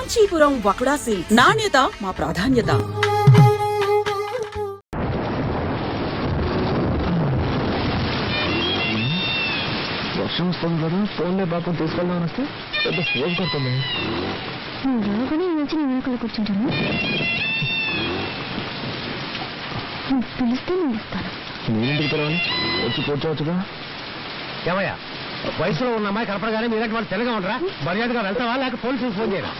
Kanchipuram వకుడా silks నాణ్యత మా ప్రాధాన్యత. వర్షం వస్తుంది కదా, ఫోన్లే బాబు తీసుకెళ్దామని వస్తే పెద్ద ఫోన్ కొడుతుంది. కూర్చుంటాను, పిలిస్తే నేను వస్తాను. నేనెందుకు తెలవాలి, వచ్చి కూర్చోవచ్చుగా. ఏమయ్యా, వయసులో ఉన్న అమ్మాయి కనపడగానే మీరంటే వాళ్ళు తెల్లగా ఉండరా? మర్యాదగా వెళ్తావా లేక పోలీసులకు ఫోన్ చేయరా?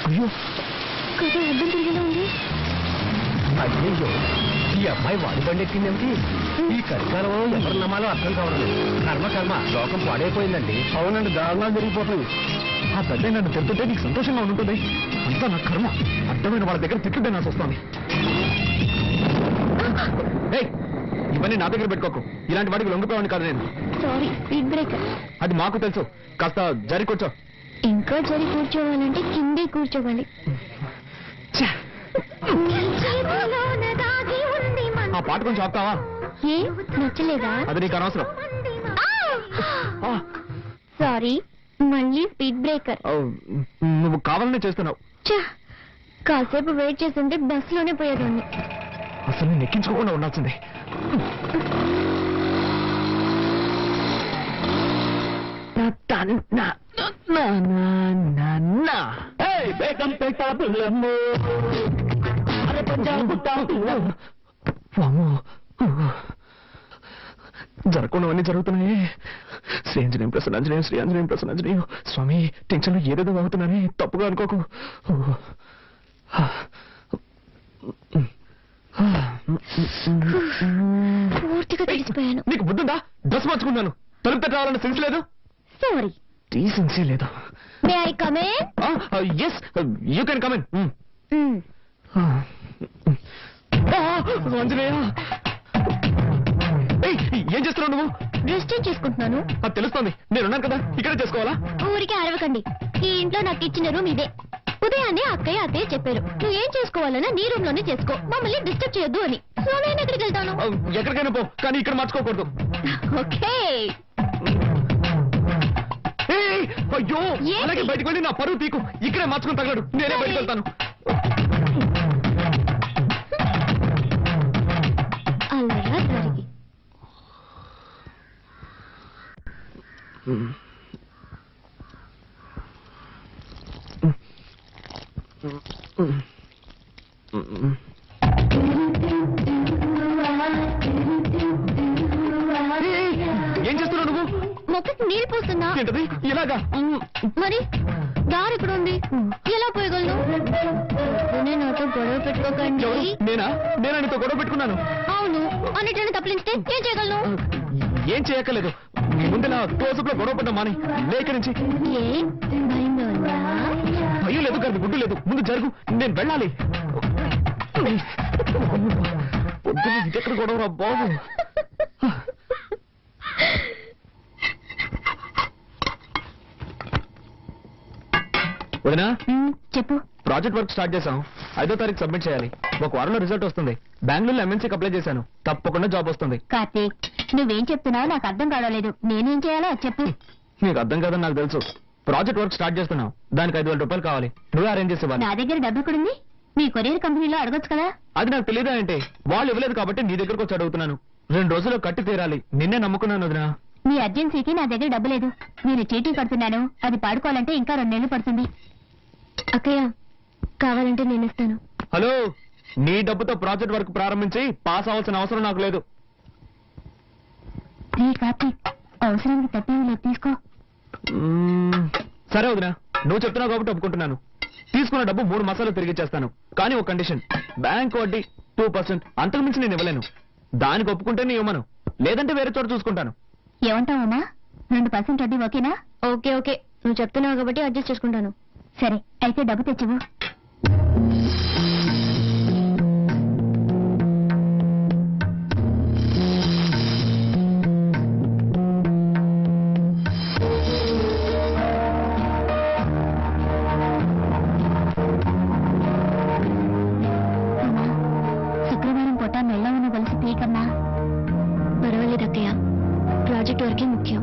అయ్యో కదా అర్థం తిరిగేలా ఉంది. అయ్యో, ఈ అమ్మాయి వాడి బండి ఎక్కిందేమిటి? ఈ కలికాలంలో ఎవరు నమ్మాలో అర్థం కావడం. కర్మ లోకం పాడైపోయిందండి. అవునండి, దారుణాలు జరిగిపోతుంది. ఆ పెద్ద నన్ను తిరుగుతుంటే నీకు సంతోషంగా ఉంటుంది. అంతా నా కర్మ. అర్థమైన వాళ్ళ దగ్గర తిట్టుంటే నాకు వస్తుంది. ఇవన్నీ నా దగ్గర పెట్టుకోకు. ఇలాంటి వాటికి లొంగిపోవాలని కాదు నేను. Sorry, speed breaker. అది మాకు తెలుసు. కాస్త జరి కూర్చో. ఇంకా జరి కూర్చోవాలంటే కిందే కూర్చోవాలి. ఆ పాట కొంచెం ఆపుతావా? ఏ నచ్చలేదా? అది నీకు అనవసరం. సారీ, మళ్ళీ స్పీడ్ బ్రేకర్. నువ్వు కావాలనే చేస్తున్నావు. కాసేపు వెయిట్ చేస్తుంటే బస్ లోనే పోయేదాన్ని. అసలు నేను ఎక్కించుకోకుండా ఉండాల్సిందే. జరగకుండావన్నీ జరుగుతున్నాయి. శ్రీ ఆంజనేయం ప్రసన్నాంజనేయం, శ్రీ ఆంజనేయం ప్రసన్నాంజనేయం. స్వామి, టెన్షన్లో ఏదేదో అవుతున్నానే, తప్పుగా అనుకోకు. పూర్తిగా తెలిసిపోయాను. నీకు బుద్ధుందా? డ్రెస్ మార్చుకున్నాను. తలుపు తట్టాలన్న సెన్స్ లేదు. సారీ, డీసెన్సీ లేదు. May I come in? Yes, you can come in. Anjaneya, ఏం చేస్తున్నావు నువ్వు? డ్రెస్ చేంజ్ చేసుకుంటున్నాను. అది తెలుస్తోంది. నేనున్నాను కదా, ఇక్కడే చేసుకోవాలా? ఊరికే అరవకండి. ఈ ఇంట్లో నాకు ఇచ్చిన రూమ్ ఇదే. ఉదయాన్నే అత్తయ్య చెప్పారు, నువ్వు ఏం చేసుకోవాలన్నా నీ రూమ్ లోనే చేసుకో, మమ్మల్ని డిస్టర్బ్ చేయొద్దు అని. సో నేను ఎక్కడికి వెళ్తాను? ఎక్కడికైనా పో, కానీ ఇక్కడ మార్చుకోకూడదు. ఓకే. అయ్యో, అలాగే బయటకు వెళ్ళి నా పరువు తీకు. ఇక్కడే మార్చుకుని తగలడు. నేనే బయటకు వెళ్తాను. అలా జరిగి ఏం చేస్తున్నావు నువ్వు? మొక్కకి నీళ్ళు పోస్తున్నా. ఏంటది ఇలాగా? మరి దారి ఇక్కడ ఉంది, ఎలా పోయగలను? నాతో గొడవ పెట్టుకోకండి. నేనా నీతో గొడవ పెట్టుకున్నాను? అవును, అన్నిటిని తప్పించితే ఏం చేయగలను? ఏం చేయక్కర్లేదు. ముందు నా క్లోజప్ లో గొడవ పడ్డా మాని లేక నుంచి. ఏ భయంగా ఉందా? భయం లేదు కానీ గుడ్డు లేదు. ముందు జరుగు, నేను వెళ్ళాలి. పొద్దున్న ఇంకెక్కడ గొడవ రా బాబు. వదినా, చెప్పు. ప్రాజెక్ట్ వర్క్ స్టార్ట్ చేశాం. 5వ తారీఖు సబ్మిట్ చేయాలి. ఒక వారంలో రిజల్ట్ వస్తుంది. బెంగళూరులో ఎంఎన్సీకి అప్లై చేశాను. తప్పకుండా జాబ్ వస్తుంది. కార్తీక్, నువ్వేం చెప్తున్నావు నాకు అర్థం కావలేదు. నేనేం చేయాలో చెప్పు. నీకు అర్థం కాదని నాకు తెలుసు. ప్రాజెక్ట్ వర్క్ స్టార్ట్ చేస్తున్నావు. దానికి 5,000 రూపాయలు కావాలి. నువ్వే అరేంజ్ చేసేవాళ్ళు. నా దగ్గర డబ్బు ఎక్కడుంది? నీ కొరియర్ కంపెనీలో అడగొచ్చు కదా. అది నాకు తెలియదా అంటే? వాళ్ళు ఇవ్వలేదు కాబట్టి నీ దగ్గరకు వచ్చి అడుగుతున్నాను. 2 రోజుల్లో కట్టి తీరాలి. నిన్నే నమ్ముకున్నాను వదినా. మీ అర్జెన్సీకి నా దగ్గర డబ్బు లేదు. నేను చీటీ కడుతున్నాను. అది పాడుకోవాలంటే ఇంకా 2 నెలలు పడుతుంది. అక్కయ్య, కావాలంటే నేను ఇస్తాను. హలో, నీ డబ్బుతో ప్రాజెక్ట్ వర్క్ ప్రారంభించి పాస్ అవ్వాల్సిన అవసరం నాకు లేదు. కార్తీక్, అవసరానికి తప్పేమి లేదు, తీసుకో. సరే వదినా, నువ్వు చెప్తున్నావు కాబట్టి ఒప్పుకుంటున్నాను. తీసుకున్న డబ్బు 3 మాసాలు తిరిగి చేస్తాను. కానీ ఒక కండిషన్, బ్యాంక్ వడ్డీ 2%. అంతకు మించి నేను ఇవ్వలేను. దానికి ఒప్పుకుంటే నీ ఇవ్వను, లేదంటే వేరే చోట చూసుకుంటాను. ఏమంటావమ్మా? 2% వడ్డీ ఓకేనా? ఓకే ఓకే, నువ్వు చెప్తున్నావు కాబట్టి అడ్జస్ట్ చేసుకుంటాను. సరే, అయితే డబ్బు తెచ్చివు. శుక్రవారం పూట మెల్లవన్న కలిసి పీకమ్మా. పర్వాలేదు అక్కయ్య, ప్రాజెక్ట్ వరకే ముఖ్యం.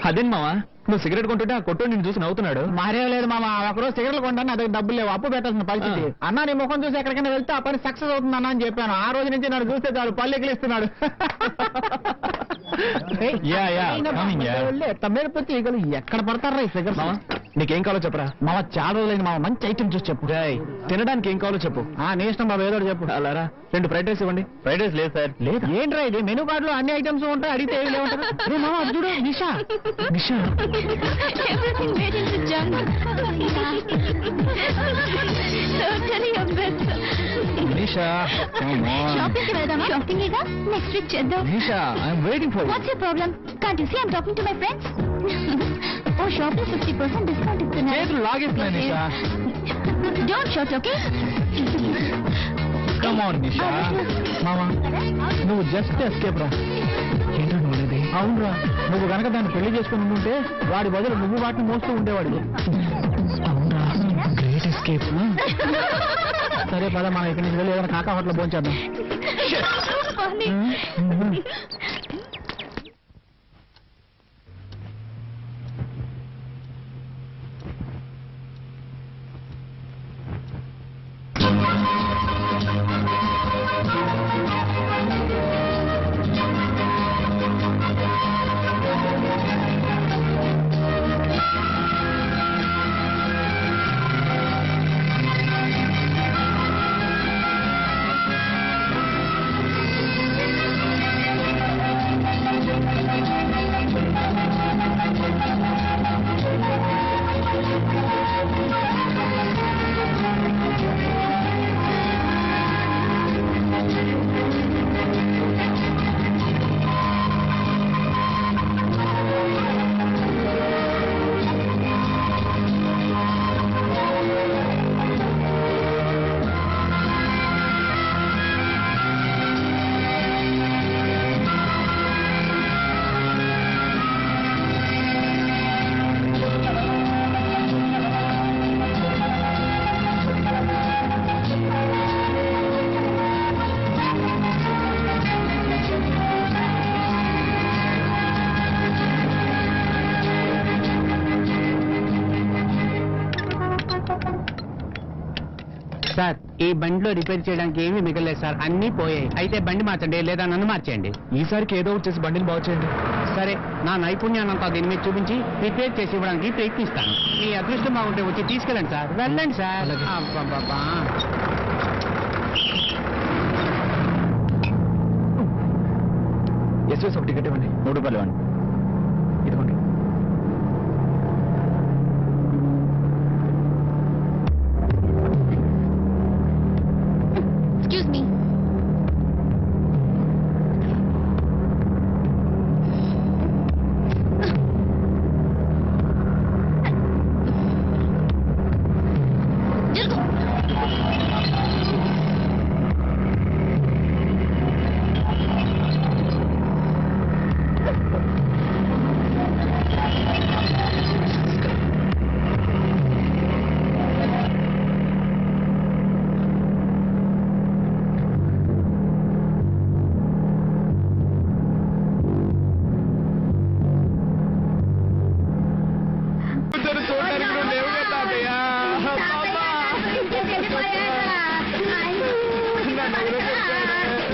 అదేం మావా నువ్వు సిగరెట్ కొంటుంటే ఆ కొట్టు నిన్ను చూసి నవ్వుతున్నాడు. మారేం లేదు మామ, ఒకరోజు సిగరెట్లు కొంటాను, అదే డబ్బులు లేవు, అప్పు పెట్టాల్సిన పరిస్థితి. అన్నా నీ ముఖం చూసి ఎక్కడికైనా వెళ్తే ఆ పని సక్సెస్ అవుతుంది అన్న అని చెప్పాను. ఆ రోజు నుంచి నన్ను చూస్తే చాలు పళ్ళు ఎక్కిలిస్తున్నాడు. తమ్మేడిపోతే ఈగలు ఎక్కడ పడతారా ఈ ఫిగర్స్? నీకేం కావాలో చెప్పరా. మామ చాలా రోజులైంది మామ, మంచి ఐటమ్ చూసి చెప్పు. తినడానికి ఏం కావాలో చెప్పు. నీ ఇష్టం బాబు, ఏదో ఒకటి చెప్పు. అలారా 2 ఫ్రైడ్ రైస్ ఇవ్వండి. ఫ్రైడ్ రైస్ లేదు సార్. లేదా ఏంట్రా ఇది, మెనూ కార్డు లో అన్ని ఐటమ్స్ ఉంటాయి, అడిగితే ఏమి లేవుంటారు. మామ అది చూడు, నిషా. నిషా Everything made into junk. Totally a mess. Nisha Shopping కి వెళ్దామా? Shopping ఏగా, next week చేద్దాం. Nisha I'm waiting for What's your problem? Can't you see I'm talking to my friends? Oh, shopping 50% discount ఇస్తున్నారు. చేతులు లాగేస్తున్నాయి Nisha. Don't shout, okay? Come on Nisha. మామ నువ్వు just escape రా. ఏంటో నువ్వులేది. అవునురా, నువ్వు గనక దాన్ని పెళ్లి చేసుకుని ఉంటే వాడి బదులు నువ్వు వాటిని మోస్తూ ఉండేవాడు. అవునా గ్రేట్ ఎస్కేప్. సరే పద, మనం ఇక్కడి నుంచి వెళ్ళి ఏదైనా కాకా హోటల్ భోంచేద్దాం. Funny. సార్ ఈ బండిలో రిపేర్ చేయడానికి ఏమీ మిగలేదు సార్, అన్నీ పోయాయి. అయితే బండి మార్చండి, లేదా నన్ను మార్చేయండి. ఈసారికి ఏదో ఒకటి చేసి బండిని బాగు చేయండి. సరే, నా నైపుణ్యాన్నంతా దీని మీద చూపించి రిపేర్ చేసి ఇవ్వడానికి ప్రయత్నిస్తాను. మీ అదృష్టం బాగుంటే వచ్చి తీసుకెళ్ళండి సార్. వెళ్ళండి సార్. అలాగే. అబ్బబ్బబ్బా. ఎస్ఎస్ ఒక టికెట్ ఇవ్వండి. 3 రూపాయలు ఇవ్వండి. ఇదిగోండి. Excuse me.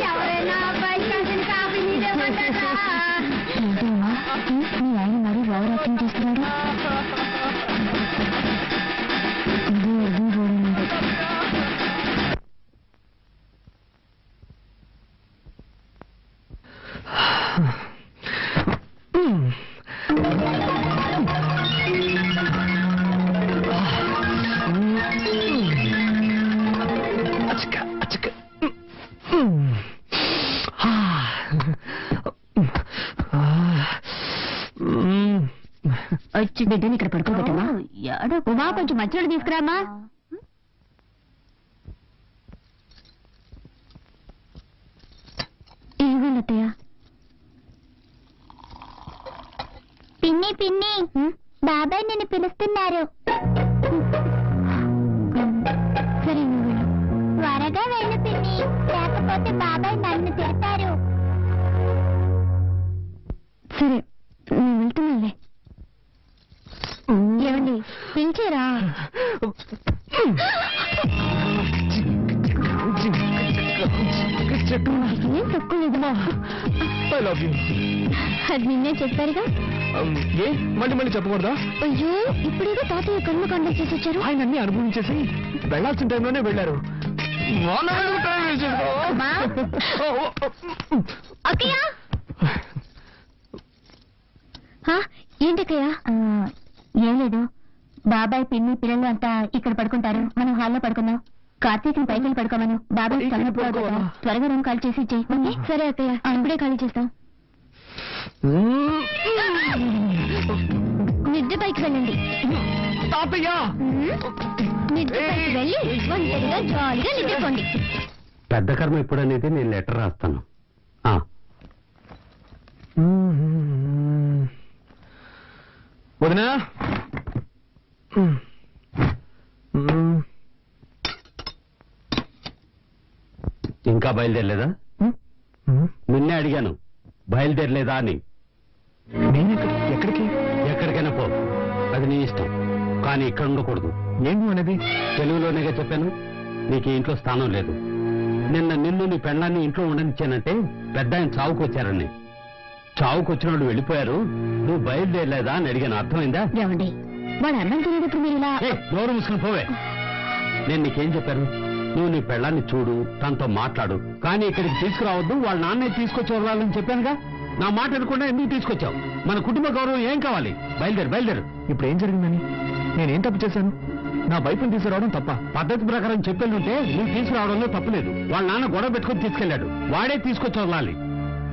ఎవరైనా అబ్బాయి కాసిన కాఫీ నీదేమంటారా? మీ ఆయన మరి ఓవరాక్షన్ చేస్తున్నాడు. వచ్చి బిడ్డని ఇక్కడ పడుకోబెట్టమా? ఉమా కొంచెం మంచినీళ్ళు తీసుకురామా. ఏమన్నయ్య? పిన్ని పిన్ని, బాబాయ్ నిన్ను పిలుస్తున్నారు. సరే నువ్వు వెళ్ళు. త్వరగా వెళ్ళు పిన్ని, లేకపోతే బాబాయ్ నన్ను తిడతారు. సరే నేను వెళ్తున్నానులే. నాకేం తక్కువ లేదమ్మా. I love you. అది నిన్నే చెప్పారుగా. ఏ మళ్ళీ చెప్పకూడదా? అయ్యో, ఇప్పుడేదో తాతయ్య కర్మకాండం చేసి వచ్చారు. ఆయన అన్ని అనుభవించేసి వెళ్లాల్సిన టైంలోనే వెళ్ళారు. అమ్మా. అక్కయ్య. ఏంటక్కయ్య? ఏం లేదు, బాబాయ్ పిన్ని పిల్లలు అంతా ఇక్కడ పడుకుంటారు, మనం హాల్లో పడుకుందాం. కార్తీక్ని పైకి వెళ్ళి పడుకోమను. బాబాయ్ తలనొప్పి త్వరగా రూమ్ ఖాళీ చేసి ఇచ్చేయి. సరే అక్కయ్య, ఇప్పుడే ఖాళీ చేస్తాం. నిద్ర పైకి వెళ్ళండి. నిద్ర పైకి వెళ్ళి ఒంటరిగా జాలీగా నిద్రపోండి. పెద్ద కర్మ ఎప్పుడనేది నేను లెటర్ రాస్తాను. వదినా, ఇంకా బయలుదేరలేదా? నిన్నే అడిగాను బయలుదేరలేదా అని. ఎక్కడికి? ఎక్కడికైనా పో, అది నీ ఇష్టం, కానీ ఇక్కడ ఉండకూడదు. ఏంటి అనేది? తెలుగులోనేగా చెప్పాను, నీకు ఈ ఇంట్లో స్థానం లేదు. నిన్ను నీ పెళ్ళాన్ని ఇంట్లో ఉండనిచ్చానంటే పెద్ద ఆయన చావుకు వచ్చారని. చావుకు వచ్చిన వాళ్ళు వెళ్ళిపోయారు, నువ్వు బయలుదేరలేదా అని అడిగాను. అర్థమైందా? ఏమండి, వాడు అన్నం తినేటప్పుడు మీరు ఇలా నోరు మూసుకుని పోవే. నేను నీకేం చెప్పాను? నువ్వు నీ పెళ్ళాన్ని చూడు, తనతో మాట్లాడు, కానీ ఇక్కడికి తీసుకురావద్దు, వాళ్ళ నాన్నే తీసుకొచ్చి వదలాలని చెప్పానుగా. నా మాట అనుకుండా ఎందుకు తీసుకొచ్చావు? మన కుటుంబ గౌరవం ఏం కావాలి? బయలుదేరు. ఇప్పుడు ఏం జరిగిందని? నేనేం తప్పు చేశాను? నా వైపుని తీసుకురావడం తప్ప? పద్ధతి ప్రకారం చెప్పేళ్ళుంటే నువ్వు తీసుకురావడంలో తప్పులేదు. వాళ్ళ నాన్న గొడవ పెట్టుకుని తీసుకెళ్లాడు, వాడే తీసుకొచ్చి వదలాలి.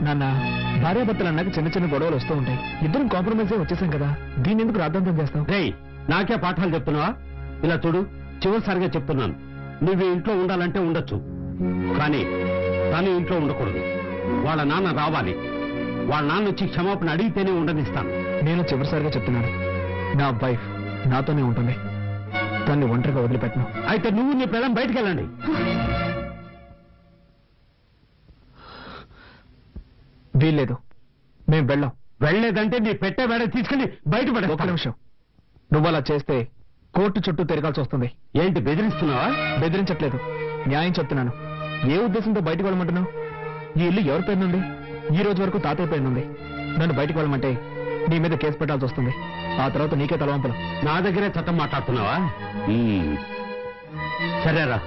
నాన్న, భార్యాభర్తలు అన్నాక చిన్న గొడవలు వస్తూ ఉంటాయి. ఇద్దరం కాంప్రమైజ్ వచ్చేసాం కదా, దీన్ని ఎందుకు రాద్ధాంతం చేస్తావు? రేయ్, నాకే పాఠాలు చెప్తున్నావా? ఇలా చూడు, చివరిసారిగా చెప్తున్నాను, నువ్వు ఇంట్లో ఉండాలంటే ఉండొచ్చు, కానీ తను ఇంట్లో ఉండకూడదు. వాళ్ళ నాన్న రావాలి, వాళ్ళ నాన్న వచ్చి క్షమాపణ అడిగితేనే ఉండనిస్తాను. నేను చివరిసారిగా చెప్తున్నాను, నా వైఫ్ నాతోనే ఉంటుంది, తన్ని ఒంటరిగా వదిలిపెట్టను. అయితే నువ్వు నీ పిల్లలు బయటికి వెళ్ళండి. వీల్లేదు, మేము వెళ్ళాం. వెళ్ళలేదంటే నీ పెట్టే వేడ తీసుకెళ్లి బయటపడే. ఒక్క నిమిషం, నువ్వు అలా చేస్తే కోర్టు చుట్టూ తిరగాల్సి వస్తుంది. ఏంటి బెదిరిస్తున్నావా? బెదిరించట్లేదు, న్యాయం చెప్తున్నాను. ఏ ఉద్దేశంతో బయటకు వెళ్ళమంటున్నావు? ఈ ఇల్లు ఎవరి పేరునుంది? ఈ రోజు వరకు తాతయ్య పేరునుంది. నన్ను బయటకు వెళ్ళమంటే నీ మీద కేసు పెట్టాల్సి వస్తుంది. ఆ తర్వాత నీకే తలవంపలు. నా దగ్గరే చట్టం మాట్లాడుతున్నావా? సరేరా,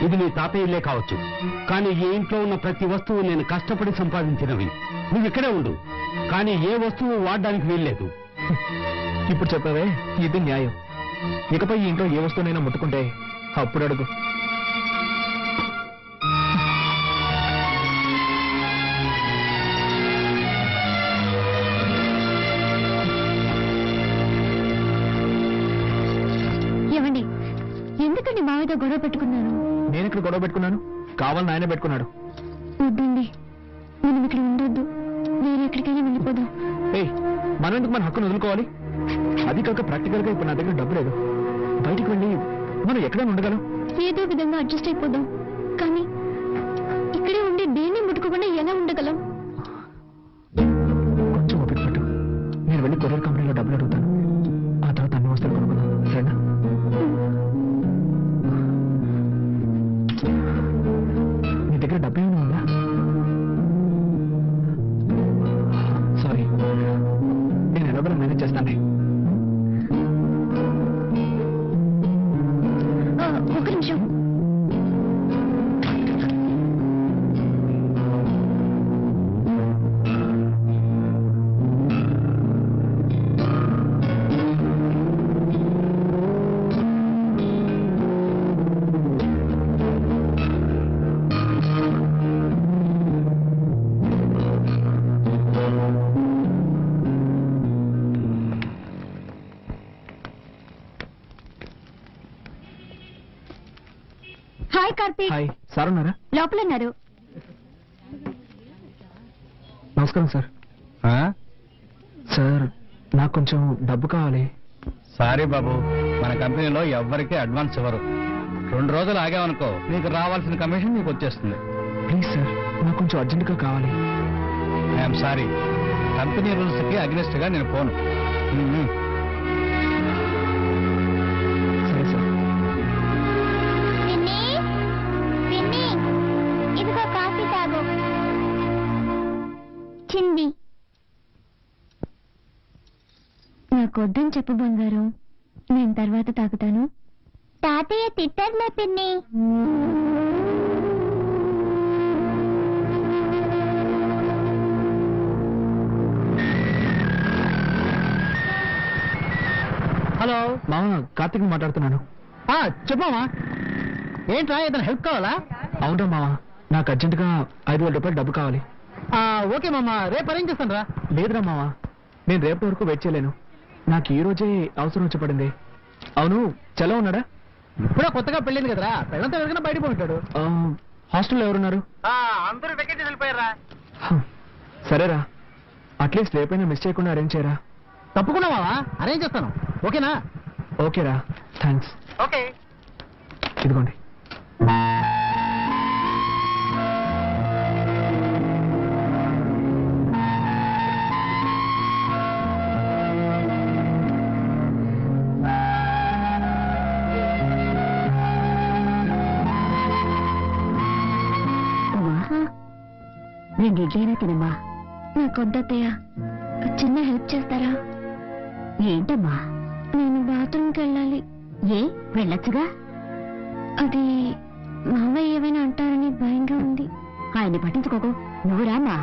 ఇది నీ తాతయ్య ఇల్లే కావచ్చు, కానీ ఈ ఇంట్లో ఉన్న ప్రతి వస్తువు నేను కష్టపడి సంపాదించినవి. నువ్వు ఇక్కడే ఉండు, కానీ ఏ వస్తువు వాడడానికి వీల్లేదు. ఇప్పుడు చెప్పావే, ఇది న్యాయం. ఇకపై ఈ ఇంట్లో ఏ వస్తువునైనా ముట్టుకుంటే అప్పుడు అడుగు. ఏమండి, ఎందుకండి మావితో గొడవ పెట్టుకున్నాను? నేను ఇక్కడ గొడవ పెట్టుకున్నాను, కావాలని ఆయన పెట్టుకున్నాడు. వద్దండి, మనం ఇక్కడ ఉండొద్దు, వేరే ఎక్కడికైనా వెళ్ళిపోదాం. ఏయ్, మనం ఎందుకు మన హక్కును వదులుకోవాలి? అది కాక ప్రాక్టికల్ గా ఇప్పుడు నా దగ్గర డబ్బు లేదు. బయటికి వెళ్ళి మనం ఎక్కడైనా ఉండగలం. ఏదో విధంగా అడ్జస్ట్ అయిపోదాం, కానీ ఇక్కడే ఉండి దేన్ని ముట్టుకోకుండా ఎలా ఉండగలం? కొంచెం ఓపిక పట్టు, నేను వెళ్ళి కొరియర్ కంపెనీలో డబ్బులు అడుగుతాను. ఆ తర్వాత అన్ని వస్తువులు కొనుక్కుందాం, సరేనా? నీ దగ్గర డబ్బు ఏమైనా ఉందా? సారీ, నేను ఎలాగో మేనేజ్ చేస్తాను. ఒక నిమిషం. హాయ్ కార్తీక్. హాయ్, సార్ ఉన్నారా? లోపల ఉన్నారు. నమస్కారం సార్. సార్, నాకు కొంచెం డబ్బు కావాలి. సారీ బాబు, మన కంపెనీలో ఎవ్వరికీ అడ్వాన్స్ ఇవ్వరు. 2 రోజులు ఆగామనుకో, నీకు రావాల్సిన కమిషన్ నీకు వచ్చేస్తుంది. ప్లీజ్ సార్, నాకు కొంచెం అర్జెంటుగా కావాలి. ఐఎమ్ సారీ, కంపెనీ రూల్స్ కి అగ్నెస్ట్ గా నేను పోను. సరే సార్. పిన్ని, పిన్ని, ఇదిగో కాఫీ తాగు. నచ్చింది. నాకు వద్దని చెప్పు బంగారం, నేను తర్వాత తాగుతాను. తాతయ్య తిట్టారులే పిన్ని. హలో మామ, కార్తీక్ మాట్లాడుతున్నాను. చెప్పమ్మా. ఏంట్రా, ఏదైనా హెల్ప్ కావాలా? అవునా మామ, నాకు అర్జెంటుగా 5,000 రూపాయలు డబ్బు కావాలి. ఓకే మామ, రేపు అరేంజ్ చేస్తాను రా. లేదురా మామ, నేను రేపటి వరకు వెయిట్ చేయలేను. నాకు ఈ రోజే అవసరం వచ్చి పడింది. అవును, చలో ఉన్నాడా? ఇప్పుడే కొత్తగా పెళ్ళింది కదరా, పెళ్ళంతా ఎవరికైనా బయట పోయింటాడు. హాస్టల్లో ఎవరున్నారు? అందరూ వెకెట్ చేసి వెళ్ళిపోయారా? సరేరా, అట్లీస్ట్ రేపైనా మిస్ చేయకుండా అరేంజ్ చేయరా. తప్పకుండా మావా, అరేంజ్ చేస్తాను. ఓకేనా? ఓకేరా, థ్యాంక్స్. ఓకే. ఇదిగోండి. నేను ఇడ్లైనా తినమ్మా. నాకొద్దత్తయ్య, చిన్న హెల్ప్ చేస్తారా? ఏంటమ్మా? నేను బాత్రూమ్కి వెళ్ళాలి. ఏ, వెళ్ళొచ్చుగా. అది మావయ్య ఏమైనా అంటారని భయంగా ఉంది. ఆయన్ని పట్టించుకోకు, నువ్వు రామా.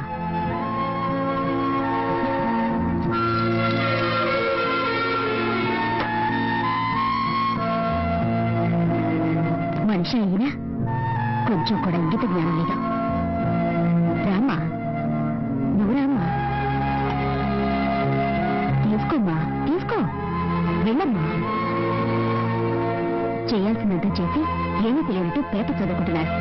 మనిషి అయినా కొంచెం కూడా ఇంగిత జ్ఞానం లేదు. రామ్మా, నువ్వు రామ్మా. తీసుకోమ్మా, తీసుకో, వెళ్ళమ్మా. చేయాల్సినంత చేసి ఏమీ తెలియనట్టు పేపర్ చదువుకుంటున్నారు.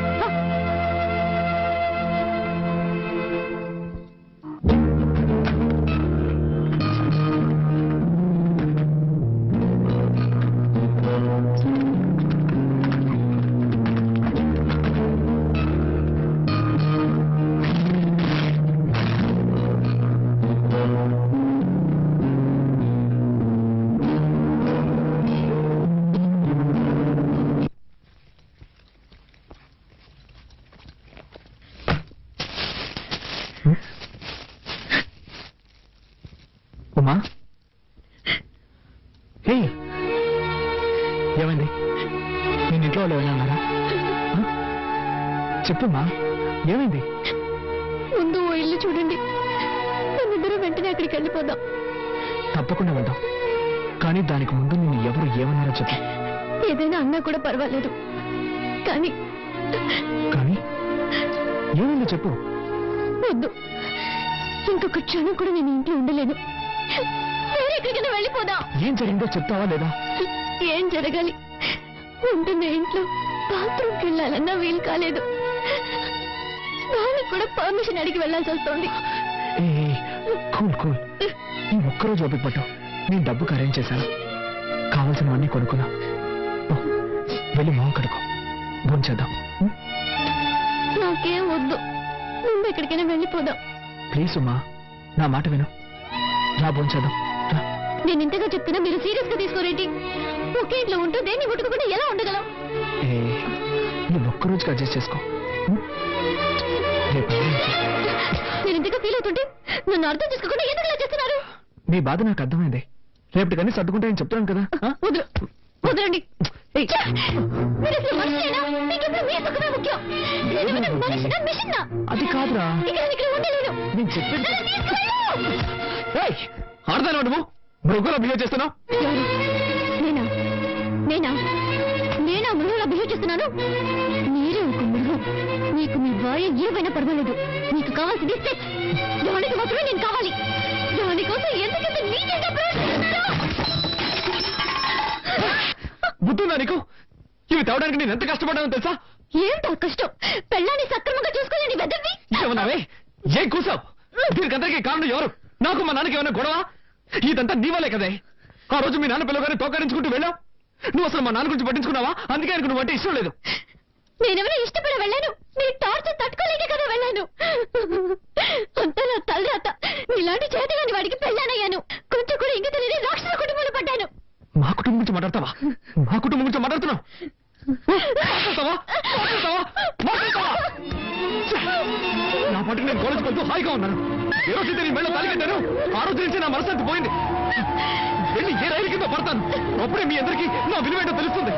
ఉమా, హే, ఏమైంది? నేను ఇంట్లో వాళ్ళు ఏమైనా అన్నారా? చెప్పుమా, ఏమైంది? ముందు ఓ ఇల్లు చూడండి, మనిద్దరం వెంటనే అక్కడికి వెళ్ళిపోదాం. తప్పకుండా వెళ్దాం, కానీ దానికి ముందు నేను ఎవరు ఏమన్నారో చెప్పు. ఏదైనా అన్నా కూడా పర్వాలేదు, కానీ కానీ ఏమైందో చెప్పు. వద్దు, ఇంకొక క్షణం కూడా నేను ఇంట్లో ఉండలేను. వేరే ఎక్కడికైనా వెళ్ళిపోదాం. ఏం జరిగిందో చెప్తావా లేదా? ఏం జరగాలి? ఉంటున్న ఇంట్లో బాత్రూమ్కి వెళ్ళాలన్నా వీలు కాలేదు. దానికి కూడా పర్మిషన్ అడిగి వెళ్ళాల్సి వస్తుంది. కూల్ కూల్, ఈ ఒక్కరోజు ఓపిక పట్టు. నేను డబ్బుకి అరేంజ్ చేశాను, కావాల్సినవన్నీ కొనుక్కున్నా. వెళ్ళి మొహం కడుకో, భోంచేద్దాం. నాకేం వద్దు, ముందు ఎక్కడికైనా వెళ్ళిపోదాం. ప్లీజ్ ఉమా, నా మాట విను. రా, భోంచేద్దాం. నేను ఇంతగా చెప్తున్నా, మీరు సీరియస్ గా తీసుకోరేంటి? ఒకే ఇంట్లో ఉంటూ దేన్ని ముట్టుకోకుండా ఎలా ఉండగలం? నువ్వు ఒక్కరోజుకి అడ్జస్ట్ చేసుకో. రేపు నేను ఇంతగా ఫీల్ అవుతుంటే నన్ను అర్థం చేసుకోకుండా ఎందుకు ఇలా చేస్తున్నారు? నీ బాధ నాకు అర్థమైంది. రేపటికన్నీ సర్దుకుంటాయని చెప్తున్నాను కదా. వదలు, వదలండి. మీరు అసలు మనిషేనా? మీకెప్పుడు మీ సుఖమే ముఖ్యం. నేను మనిషినా, మిషన్నా? అది కాదురా, ఇక్కడ ఉండలేను. నేను చెప్పింది. ఆడదాను నువ్వు మృగంలో బిహేవ్ చేస్తున్నావు. నేనా నేనా నేనా మృగంలా బిహేవ్ చేస్తున్నాను? మీరే ఒక మృగం. మీకు మీ భార్య ఏమైనా పర్వాలేదు. మీకు కావాల్సింది సెక్స్. దానికి మాత్రమే నేను కావాలి. దానికోసం ఎందుకంత నీచంగా ప్రవర్తిస్తున్నావు? బుద్ధుందా నీకు? ఇవి తేవడానికి నేను ఎంత కష్టపడ్డానో తెలుసా? ఏంటో కష్టం? పెళ్ళాన్ని సక్రమంగా చూసుకోలేని వెదవి. ఏమన్నావే? ఏం కూసావు? దీనికందరికీ కారణం ఎవరు? నాకు మా నాన్నకి ఏమైనా గొడవ? ఇదంతా నీ వల్లే కదే. ఆ రోజు మీ నాన్న పిల్లగానే తోకరించుకుంటూ వెళ్ళావు. నువ్వు అసలు మా నాన్న గురించి పట్టించుకున్నావా? అందుకే ఆయనకు నువ్వు అంటే ఇష్టం లేదు. నేనెవరో ఇష్టపడి వెళ్ళాను. మీ టార్చర్ తట్టుకోలేక కదా వెళ్ళాను. అంతా నా తలరాత. ఇలాంటి చేతగాని వాడికి పెళ్ళానయ్యాను. కొంచెం కూడా ఇంక తెలియని రాక్షస కుటుంబంలో పడ్డాను. మా కుటుంబం గురించి మాట్లాడతావా? మా కుటుంబం గురించి మాట్లాడుతున్నావు? మాట్లాడతావా? నా పట్టుకు నేను కాలేజ్ మాట్లాడుకుంటూ హాయిగా ఉన్నాను. ఏ రోజైతే నీ మెళ్ళ తాలికట్టాను ఆ రోజు నుంచి నా మనశ్శాంతి పోయింది. వెళ్ళి ఏ రైలు కింద పడతాను. అప్పుడే మీ అందరికీ నా విలువేంటో తెలుస్తుంది.